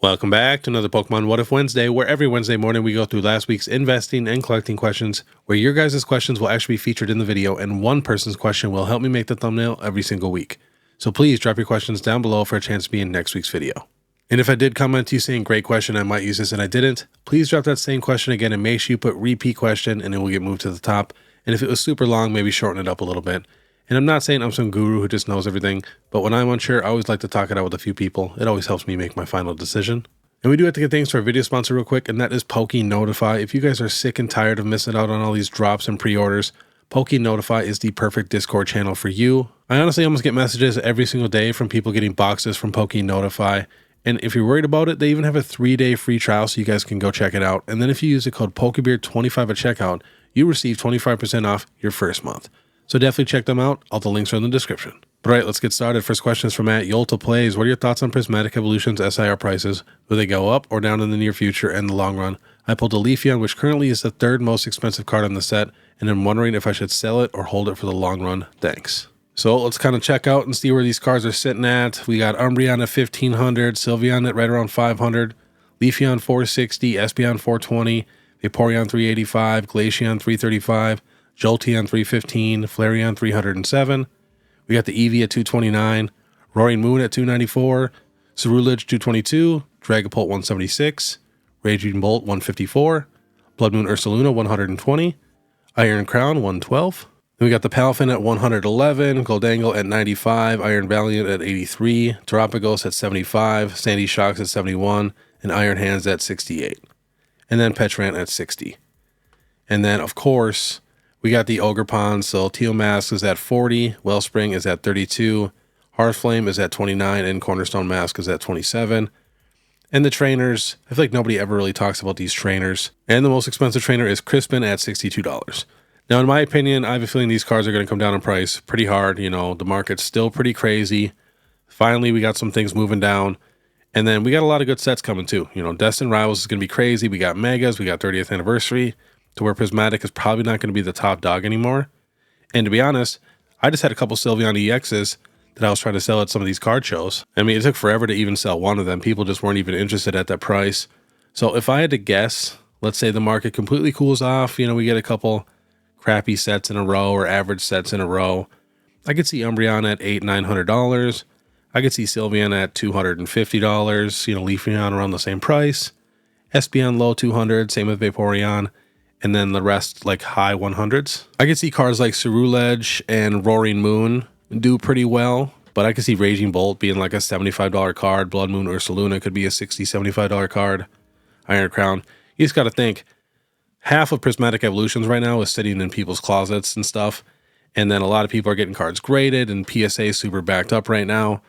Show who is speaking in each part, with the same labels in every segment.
Speaker 1: Welcome back to another Pokemon What If Wednesday, where every Wednesday morning we go through last week's investing and collecting questions, where your guys' questions will actually be featured in the video, and one person's question will help me make the thumbnail every single week. So please drop your questions down below for a chance to be in next week's video. And if I did comment to you saying great question, I might use this and I didn't, please drop that same question again and make sure you put repeat question and it will get moved to the top. And if it was super long, maybe shorten it up a little bit. And I'm not saying I'm some guru who just knows everything, but when I'm unsure, I always like to talk it out with a few people. It always helps me make my final decision. And we do have to get thanks to our video sponsor real quick, and that is PokeNotify. If you guys are sick and tired of missing out on all these drops and pre-orders, PokeNotify is the perfect Discord channel for you. I honestly almost get messages every single day from people getting boxes from PokeNotify. And if you're worried about it, they even have a 3-day free trial so you guys can go check it out. And then if you use the code PokeBeard25 at checkout, you receive 25% off your first month. So definitely check them out. All the links are in the description. But all right, let's get started. First question is from Matt Yolta Plays. What are your thoughts on Prismatic Evolutions SIR prices? Will they go up or down in the near future and the long run? I pulled a Leafeon, which currently is the third most expensive card on the set, and I'm wondering if I should sell it or hold it for the long run. Thanks. So let's kind of check out and see where these cards are sitting at. We got Umbreon at 1,500, Sylveon at right around 500, Leafeon 460, Espeon 420, Vaporeon 385, Glaceon 335, Jolteon 315, Flareon 307. We got the Eevee at 229, Roaring Moon at 294, Cerulege 222, Dragapult 176, Raging Bolt 154, Blood Moon Ursaluna 120, Iron Crown 112. Then we got the Palafin at 111, Goldangle at 95, Iron Valiant at 83, Terapagos at 75, Sandy Shocks at 71, and Iron Hands at 68. And then Petrant at 60. And then, of course, we got the Ogerpon, so Teal Mask is at 40, Wellspring is at 32, Hearthflame is at 29, and Cornerstone Mask is at 27. And the trainers, I feel like nobody ever really talks about these trainers. And the most expensive trainer is Crispin at $62. Now, in my opinion, I have a feeling these cards are going to come down in price pretty hard. You know, the market's still pretty crazy. Finally, we got some things moving down. And then we got a lot of good sets coming too. You know, Destined Rivals is going to be crazy. We got Megas, we got 30th Anniversary, to where Prismatic is probably not going to be the top dog anymore. And to be honest, I just had a couple Sylveon EXs that I was trying to sell at some of these card shows. I mean, it took forever to even sell one of them. People just weren't even interested at that price. So if I had to guess, let's say the market completely cools off, you know, we get a couple crappy sets in a row or average sets in a row. I could see Umbreon at $800-900. I could see Sylveon at $250, you know, Leafeon around the same price. Espeon low 200, same with Vaporeon. And then the rest like high 100s. I could see cards like Cerulege and Roaring Moon do pretty well, but I could see Raging Bolt being like a $75 card. Blood Moon Ursaluna could be a $60-75 card. Iron Crown. You just got to think, half of Prismatic Evolutions right now is sitting in people's closets and stuff. And then a lot of people are getting cards graded, and PSA is super backed up right now.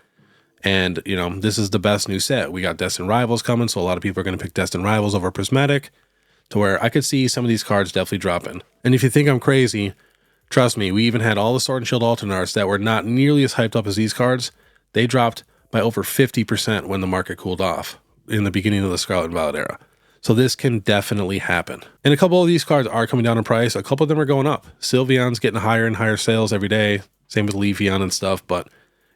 Speaker 1: And, you know, this is the best new set. We got Destined Rivals coming, so a lot of people are going to pick Destined Rivals over Prismatic, to where I could see some of these cards definitely dropping. And if you think I'm crazy, trust me, we even had all the Sword and Shield Alternards that were not nearly as hyped up as these cards. They dropped by over 50% when the market cooled off in the beginning of the Scarlet and Violet era. So this can definitely happen. And a couple of these cards are coming down in price. A couple of them are going up. Sylveon's getting higher and higher sales every day. Same with Leafeon and stuff. But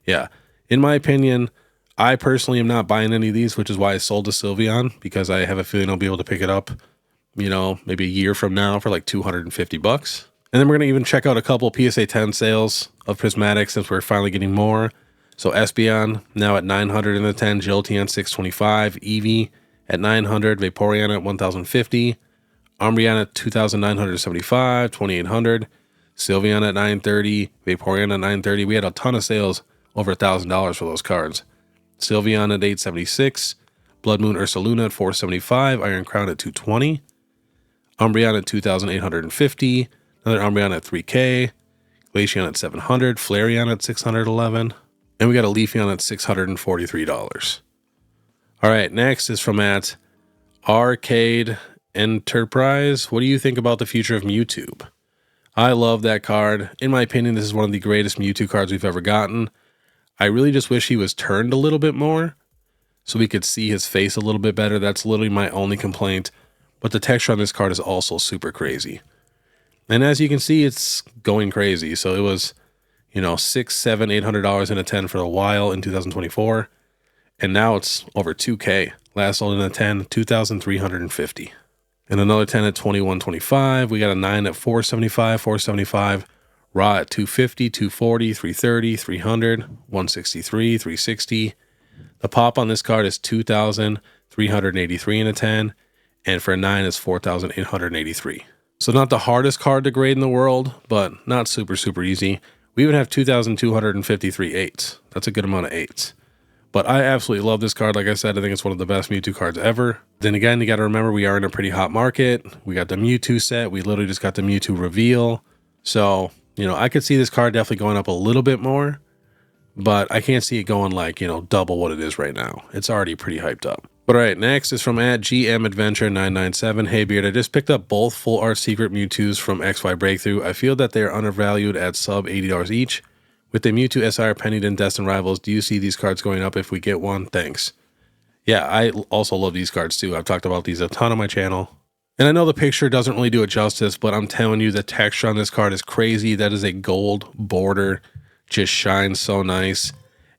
Speaker 1: yeah, in my opinion, I personally am not buying any of these, which is why I sold the Sylveon, because I have a feeling I'll be able to pick it up, you know, maybe a year from now for like $250. And then we're going to even check out a couple PSA 10 sales of Prismatic since we're finally getting more. So Espeon now at 900 in the 10, Jolteon 625, Eevee at 900, Vaporeon at 1050, Umbreon at 2975, 2800, Sylveon at 930, Vaporeon at 930. We had a ton of sales over $1,000 for those cards. Sylveon at 876, Blood Moon Ursaluna at 475, Iron Crown at 220, Umbreon at 2,850, another Umbreon at 3K, Glaceon at 700, Flareon at 611, and we got a Leafeon at $643. All right, next is from at Arcade Enterprise. What do you think about the future of Mewtwo? I love that card. In my opinion, this is one of the greatest Mewtwo cards we've ever gotten. I really just wish he was turned a little bit more so we could see his face a little bit better. That's literally my only complaint. But the texture on this card is also super crazy. And as you can see, it's going crazy. So it was, you know, $600, $700, $800 in a 10 for a while in 2024. And now it's over 2K. Last sold in a 10, 2,350. And another 10 at 21.25. We got a 9 at 475, 475. Raw at 250, 240, 330, 300, 163, 360. The pop on this card is 2,383 in a 10. And for a 9 is 4,883. So not the hardest card to grade in the world, but not super, super easy. We even have 2,253 8s. That's a good amount of 8s. But I absolutely love this card. Like I said, I think it's one of the best Mewtwo cards ever. Then again, you got to remember we are in a pretty hot market. We got the Mewtwo set. We literally just got the Mewtwo reveal. So, you know, I could see this card definitely going up a little bit more, but I can't see it going like, you know, double what it is right now. It's already pretty hyped up. But all right, next is from @GMAdventure997. Hey Beard, I just picked up both full art secret Mewtwo's from XY Breakthrough. I feel that they are undervalued at sub $80 each. With the Mewtwo SR Pennied and Destined Rivals, do you see these cards going up if we get one? Thanks. Yeah, I also love these cards too. I've talked about these a ton on my channel. And I know the picture doesn't really do it justice, but I'm telling you, the texture on this card is crazy. That is a gold border. Just shines so nice.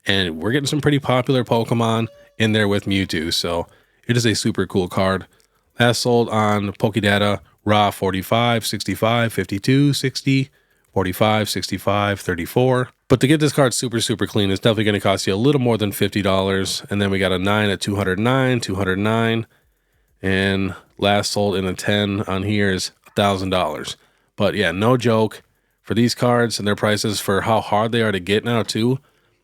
Speaker 1: And we're getting some pretty popular Pokemon in there with Mewtwo, so it is a super cool card. Last sold on Pokedata, raw 45, 65, 52, 60, 45, 65, 34. But to get this card super, super clean, it's definitely going to cost you a little more than $50. And then we got a 9 at 209, 209. And last sold in a 10 on here is $1,000. But yeah, no joke. For these cards and their prices for how hard they are to get now too.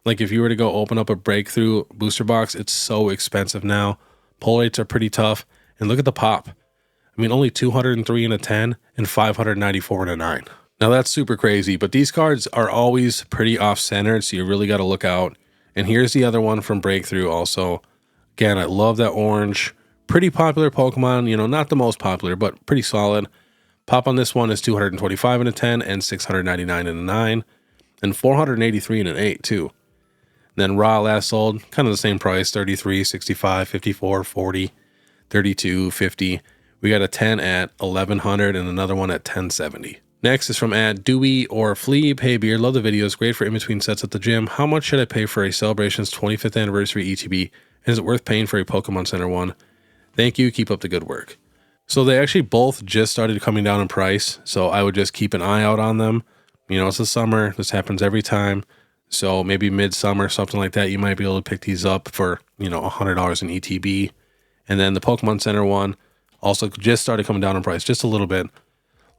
Speaker 1: Like if you were to go open up a breakthrough booster box, it's so expensive now. Pull rates are pretty tough. And look at the pop. I mean, only 203 in a 10 and 594 in a 9. Now that's super crazy, but these cards are always pretty off-centered, so you really got to look out. And here's the other one from Breakthrough also. Again, I love that orange. Pretty popular Pokemon, you know, not the most popular, but pretty solid. Pop on this one is 225 in a 10 and 699 in a 9. And 483 in an 8 too. Then raw last sold, kind of the same price, 33, 65, 54, 40, 32, 50. We got a 10 at 1100 and another one at 1070. Next is from @Dewey or Fleeb. Hey Beard, love the videos. Great for in-between sets at the gym. How much should I pay for a Celebrations 25th anniversary ETB? And is it worth paying for a Pokemon Center one? Thank you. Keep up the good work. So they actually both just started coming down in price. So I would just keep an eye out on them. You know, it's the summer. This happens every time. So maybe midsummer, something like that, you might be able to pick these up for, you know, $100 in ETB. And then the Pokemon Center one also just started coming down in price just a little bit.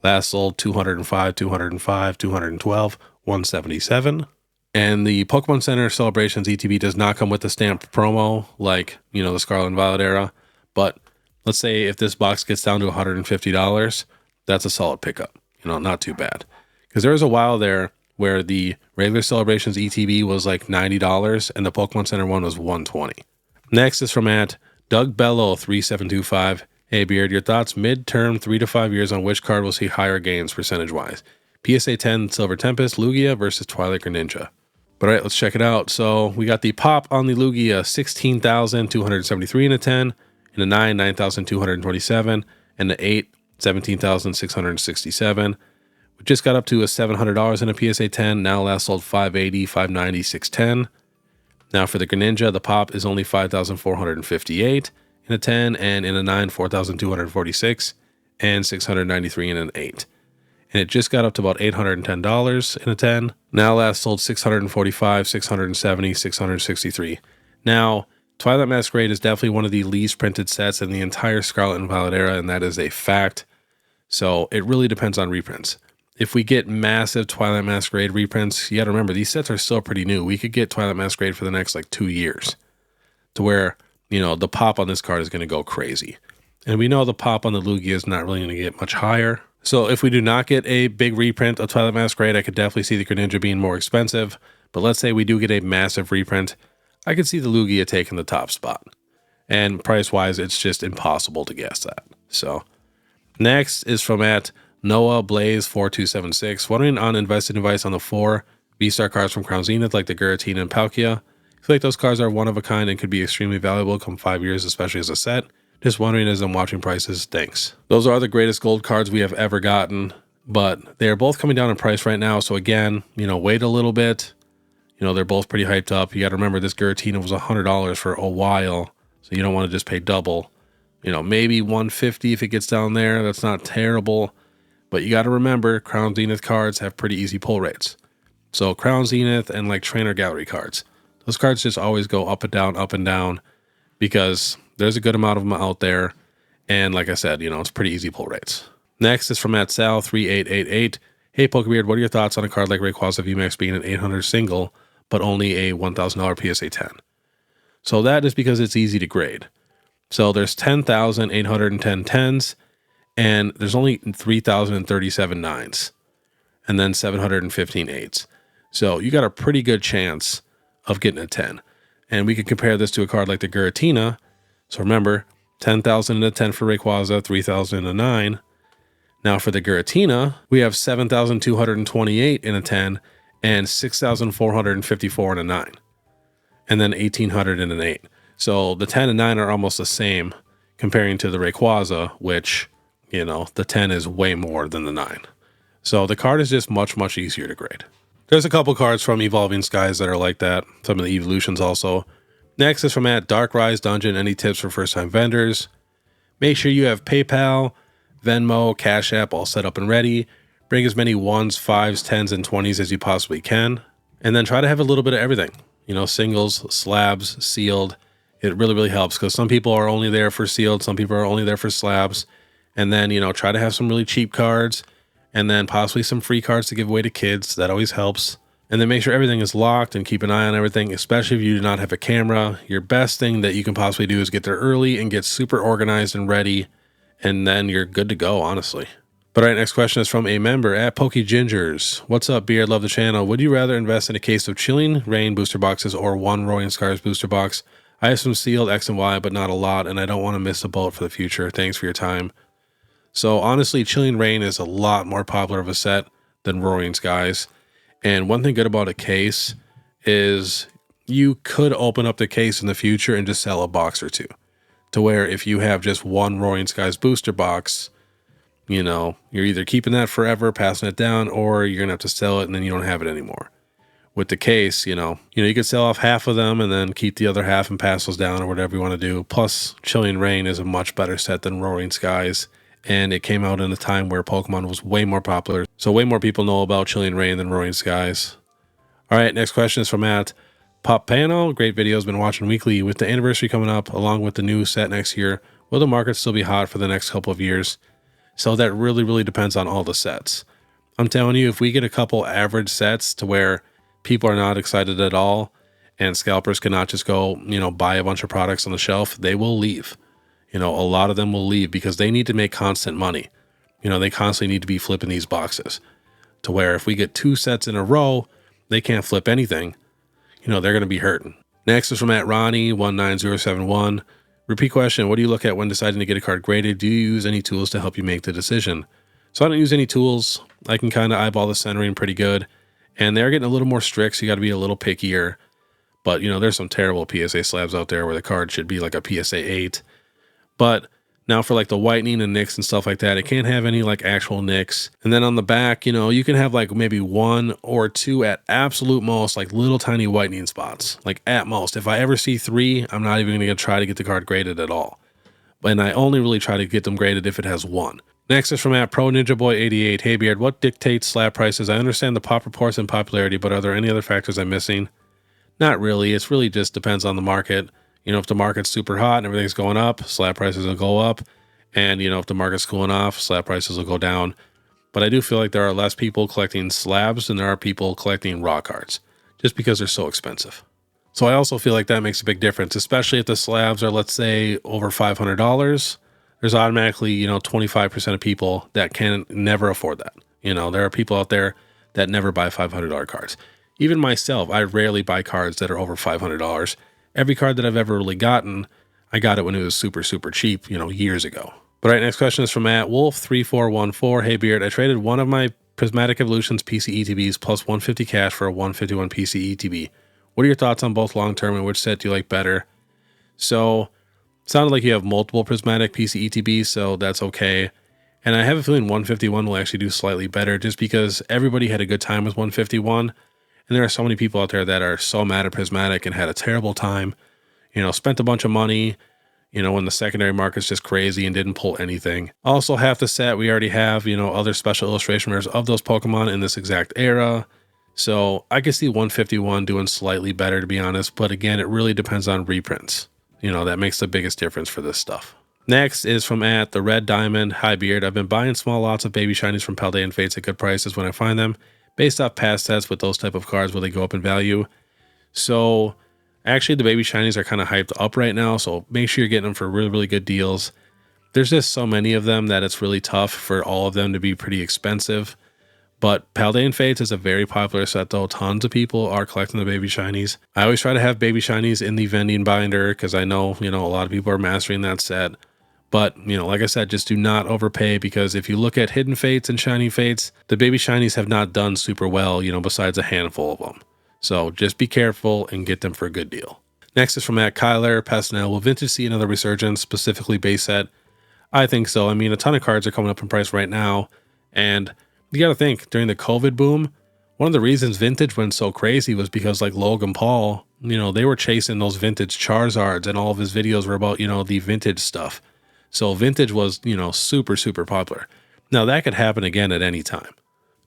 Speaker 1: Last sold 205, 205, 212, 177. And the Pokemon Center Celebrations ETB does not come with the stamped promo like, you know, the Scarlet and Violet era. But let's say if this box gets down to $150, that's a solid pickup. You know, not too bad. Because there was a while there where the regular Celebrations ETB was like $90 and the Pokemon Center one was $120. Next is from @DougBello3725. Hey Beard, your thoughts midterm 3 to 5 years on which card will see higher gains percentage wise? PSA 10 Silver Tempest Lugia versus Twilight Greninja. But all right, let's check it out. So we got the pop on the Lugia, 16,273 in a 10, in a 9, 9,227, and the 8, 17,667. We just got up to a $700 in a PSA 10. Now last sold 580, 590, 610. Now for the Greninja, the pop is only 5,458 in a 10, and in a 9, 4,246, and 693 in an 8. And it just got up to about $810 in a 10. Now last sold 645, 670, 663. Now, Twilight Masquerade is definitely one of the least printed sets in the entire Scarlet and Violet era, and that is a fact. So it really depends on reprints. If we get massive Twilight Masquerade reprints, you got to remember, these sets are still pretty new. We could get Twilight Masquerade for the next like 2 years to where, you know, the pop on this card is going to go crazy. And we know the pop on the Lugia is not really going to get much higher. So if we do not get a big reprint of Twilight Masquerade, I could definitely see the Greninja being more expensive. But let's say we do get a massive reprint, I could see the Lugia taking the top spot. And price-wise, it's just impossible to guess that. So next is from @NoahBlaze4276. Wondering on investing advice on the 4 V-Star cards from Crown Zenith, like the Giratina and Palkia. I feel like those cards are one of a kind and could be extremely valuable come 5 years, especially as a set. Just wondering as I'm watching prices. Thanks. Those are the greatest gold cards we have ever gotten, but they are both coming down in price right now. So again, you know, wait a little bit. You know, they're both pretty hyped up. You got to remember this Giratina was $100 for a while, so you don't want to just pay double. You know, maybe $150 if it gets down there. That's not terrible. But you got to remember, Crown Zenith cards have pretty easy pull rates. So Crown Zenith and like Trainer Gallery cards, those cards just always go up and down because there's a good amount of them out there. And like I said, you know, it's pretty easy pull rates. Next is from @Sal3888. Hey PokeBeard, what are your thoughts on a card like Rayquaza VMAX being an 800 single, but only a $1,000 PSA 10? So that is because it's easy to grade. So there's 10,810 10s, and there's only 3,037 9s, and then 715 8s. So you got a pretty good chance of getting a 10. And we can compare this to a card like the Giratina. So remember, 10,000 in a 10 for Rayquaza, 3,000 in a 9. Now for the Giratina, we have 7,228 in a 10 and 6,454 in a 9. And then 1,800 in an 8. So the 10 and 9 are almost the same comparing to the Rayquaza, which, you know, the 10 is way more than the 9. So the card is just much, much easier to grade. There's a couple cards from Evolving Skies that are like that. Some of the evolutions also. Next is from @DarkRiseDungeon. Any tips for first-time vendors? Make sure you have PayPal, Venmo, Cash App all set up and ready. Bring as many 1s, 5s, 10s, and 20s as you possibly can. And then try to have a little bit of everything. You know, singles, slabs, sealed. It really, really helps because some people are only there for sealed. Some people are only there for slabs. And then, you know, try to have some really cheap cards and then possibly some free cards to give away to kids. That always helps. And then make sure everything is locked and keep an eye on everything, especially if you do not have a camera. Your best thing that you can possibly do is get there early and get super organized and ready. And then you're good to go, honestly. But all right, next question is from a member @PokeGingers. What's up, Beard? Love the channel. Would you rather invest in a case of Chilling Reign booster boxes or one Roaring Skies booster box? I have some sealed X and Y, but not a lot, and I don't want to miss a boat for the future. Thanks for your time. So honestly, Chilling Reign is a lot more popular of a set than Roaring Skies. And one thing good about a case is you could open up the case in the future and just sell a box or two. To where if you have just one Roaring Skies booster box, you know, you're either keeping that forever, passing it down, or you're going to have to sell it and then you don't have it anymore. With the case, you know, you could sell off half of them and then keep the other half and pass those down or whatever you want to do. Plus, Chilling Reign is a much better set than Roaring Skies. And it came out in a time where Pokemon was way more popular. So way more people know about Chilling Reign than Roaring Skies. All right, next question is from @Poppano. Great videos, been watching weekly. With the anniversary coming up, along with the new set next year, will the market still be hot for the next couple of years? So that really, really depends on all the sets. I'm telling you, if we get a couple average sets to where people are not excited at all and scalpers cannot just go, you know, buy a bunch of products on the shelf, they will leave. You know, a lot of them will leave because they need to make constant money. You know, they constantly need to be flipping these boxes to where if we get 2 sets in a row, they can't flip anything. You know, they're going to be hurting. Next is from @Ronnie19071. Repeat question. What do you look at when deciding to get a card graded? Do you use any tools to help you make the decision? So I don't use any tools. I can kind of eyeball the centering pretty good. And they're getting a little more strict, so you got to be a little pickier. But, you know, there's some terrible PSA slabs out there where the card should be like a PSA 8. But now for like the whitening and nicks and stuff like that, it can't have any like actual nicks. And then on the back, you know, you can have like maybe 1 or 2 at absolute most, like little tiny whitening spots. Like at most. If I ever see 3, I'm not even going to try to get the card graded at all. And I only really try to get them graded if it has 1. Next is from @ProNinjaBoy88. Hey Beard, what dictates slab prices? I understand the pop reports and popularity, but are there any other factors I'm missing? Not really. It's really just depends on the market. You know, if the market's super hot and everything's going up, slab prices will go up. And, you know, if the market's cooling off, slab prices will go down. But I do feel like there are less people collecting slabs than there are people collecting raw cards, just because they're so expensive. So I also feel like that makes a big difference, especially if the slabs are, let's say, over $500. There's automatically, you know, 25% of people that can never afford that. You know, there are people out there that never buy $500 cards. Even myself, I rarely buy cards that are over $500. Every card that I've ever really gotten, I got it when it was super, super cheap, you know, years ago. But all right, next question is from @Wolf3414. Hey Beard, I traded one of my Prismatic Evolutions PC ETBs plus 150 cash for a 151 PC ETB. What are your thoughts on both long term and which set do you like better? So, sounded like you have multiple Prismatic PC ETBs, so that's okay. And I have a feeling 151 will actually do slightly better just because everybody had a good time with 151. And there are so many people out there that are so mad at Prismatic and had a terrible time, you know, spent a bunch of money, you know, when the secondary market's just crazy and didn't pull anything. Also, half the set, we already have, you know, other special illustration rares of those Pokemon in this exact era. So I could see 151 doing slightly better, to be honest. But again, it really depends on reprints. You know, that makes the biggest difference for this stuff. Next is from at the Red Diamond. Hi Beard, I've been buying small lots of baby shinies from Paldean Fates at good prices when I find them, based off past sets with those type of cards where they go up in value. So actually the baby shinies are kind of hyped up right now, so make sure you're getting them for really, really good deals. There's just so many of them that it's really tough for all of them to be pretty expensive. But Paldean Fates is a very popular set though. Tons of people are collecting the baby shinies. I always try to have baby shinies in the vending binder because I know, you know, a lot of people are mastering that set. But, you know, like I said, just do not overpay, because if you look at Hidden Fates and Shiny Fates, the baby shinies have not done super well, you know, besides a handful of them. So just be careful and get them for a good deal. Next is from at Kyler Pesnell. Will Vintage see another resurgence, specifically base set? I think so. I mean, a ton of cards are coming up in price right now. And you got to think, during the COVID boom, one of the reasons Vintage went so crazy was because like Logan Paul, you know, they were chasing those vintage Charizards, and all of his videos were about, you know, the vintage stuff. So Vintage was, you know, super, super popular. Now that could happen again at any time.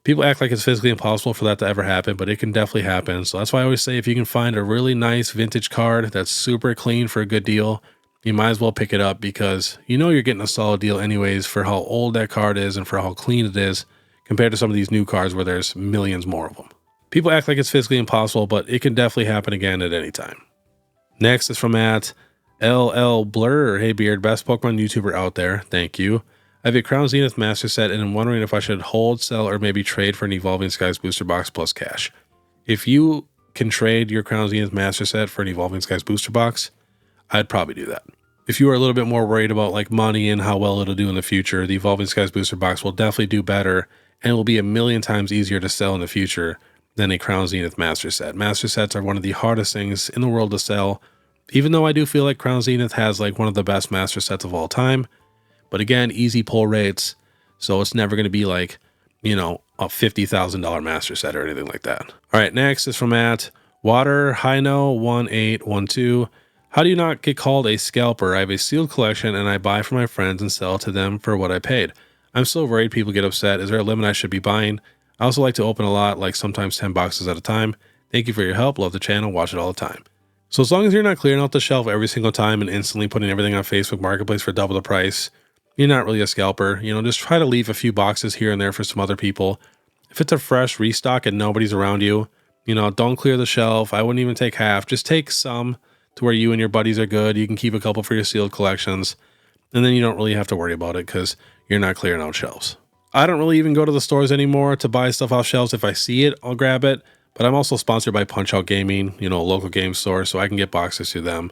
Speaker 1: People act like it's physically impossible for that to ever happen, but it can definitely happen. So that's why I always say, if you can find a really nice vintage card that's super clean for a good deal, you might as well pick it up, because you know you're getting a solid deal anyways for how old that card is and for how clean it is compared to some of these new cards where there's millions more of them. People act like it's physically impossible, but it can definitely happen again at any time. Next is from at LL Blur. Hey Beard, best Pokemon YouTuber out there. Thank you. I have a Crown Zenith Master Set and I'm wondering if I should hold, sell, or maybe trade for an Evolving Skies booster box plus cash. If you can trade your Crown Zenith Master Set for an Evolving Skies booster box, I'd probably do that. If you are a little bit more worried about like money and how well it'll do in the future, the Evolving Skies booster box will definitely do better, and it will be a million times easier to sell in the future than a Crown Zenith Master Set. Master Sets are one of the hardest things in the world to sell, even though I do feel like Crown Zenith has like one of the best Master Sets of all time. But again, easy pull rates, so it's never going to be like, you know, a $50,000 Master Set or anything like that. All right, next is from at Water Hino 1812. How do you not get called a scalper? I have a sealed collection and I buy for my friends and sell to them for what I paid. I'm so worried people get upset. Is there a limit I should be buying? I also like to open a lot, like sometimes 10 boxes at a time. Thank you for your help. Love the channel. Watch it all the time. So as long as you're not clearing out the shelf every single time and instantly putting everything on Facebook Marketplace for double the price, you're not really a scalper. You know, just try to leave a few boxes here and there for some other people. If it's a fresh restock and nobody's around you, you know, don't clear the shelf. I wouldn't even take half. Just take some to where you and your buddies are good. You can keep a couple for your sealed collections, and then you don't really have to worry about it because you're not clearing out shelves. I don't really even go to the stores anymore to buy stuff off shelves. If I see it, I'll grab it. But I'm also sponsored by Punch-Out Gaming, you know, a local game store, so I can get boxes to them.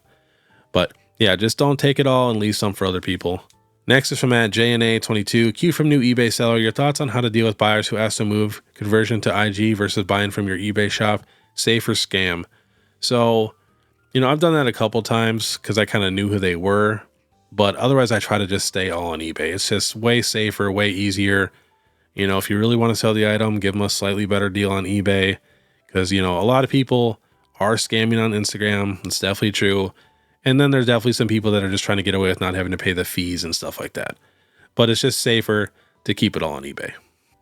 Speaker 1: But yeah, just don't take it all and leave some for other people. Next is from at JNA22. Q from new eBay seller. Your thoughts on how to deal with buyers who ask to move conversion to IG versus buying from your eBay shop, safe or scam? So, you know, I've done that a couple times because I kind of knew who they were, but otherwise I try to just stay all on eBay. It's just way safer, way easier. You know, if you really want to sell the item, give them a slightly better deal on eBay, because, you know, a lot of people are scamming on Instagram. It's definitely true. And then there's definitely some people that are just trying to get away with not having to pay the fees and stuff like that. But it's just safer to keep it all on eBay.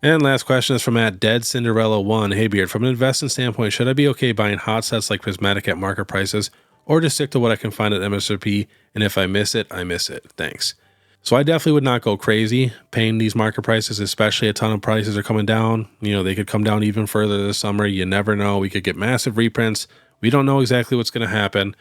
Speaker 1: And last question is from at Dead Cinderella 1. Hey Beard, from an investing standpoint, should I be okay buying hot sets like Prismatic at market prices, or just stick to what I can find at MSRP, and if I miss it, I miss it? Thanks. So I definitely would not go crazy paying these market prices, especially a ton of prices are coming down. You know, they could come down even further this summer. You never know. We could get massive reprints. We don't know exactly what's going to happen.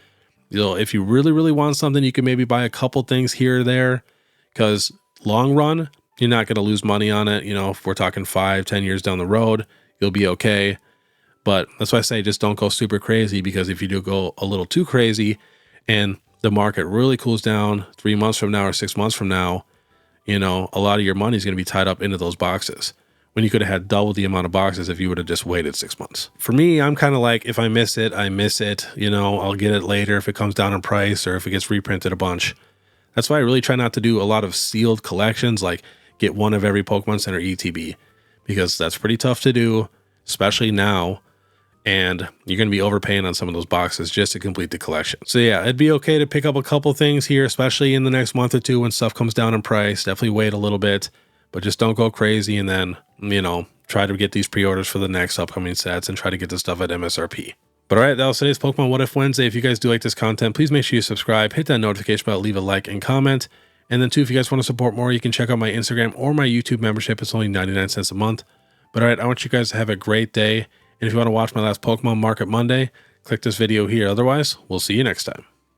Speaker 1: You know, if you really, really want something, you can maybe buy a couple things here or there, because long run, you're not going to lose money on it. You know, if we're talking 5-10 years down the road, you'll be okay. But that's why I say just don't go super crazy, because if you do go a little too crazy and the market really cools down 3 months from now or 6 months from now, you know, a lot of your money is going to be tied up into those boxes, when you could have had double the amount of boxes if you would have just waited 6 months. For me, I'm kind of like, if I miss it, I miss it. You know, I'll get it later if it comes down in price or if it gets reprinted a bunch. That's why I really try not to do a lot of sealed collections, like get one of every Pokemon Center ETB, because that's pretty tough to do, especially now. and you're going to be overpaying on some of those boxes just to complete the collection. So yeah, it'd be okay to pick up a couple things here, especially in the next month or two when stuff comes down in price. Definitely wait a little bit, but just don't go crazy, and then, you know, try to get these pre-orders for the next upcoming sets and try to get the stuff at MSRP. But all right, that was today's Pokemon What If Wednesday. If you guys do like this content, please make sure you subscribe, hit that notification bell, leave a like and comment. And then too, if you guys want to support more, you can check out my Instagram or my YouTube membership. It's only 99 cents a month. But all right, I want you guys to have a great day. And if you want to watch my last Pokemon Market Monday, click this video here. Otherwise, we'll see you next time.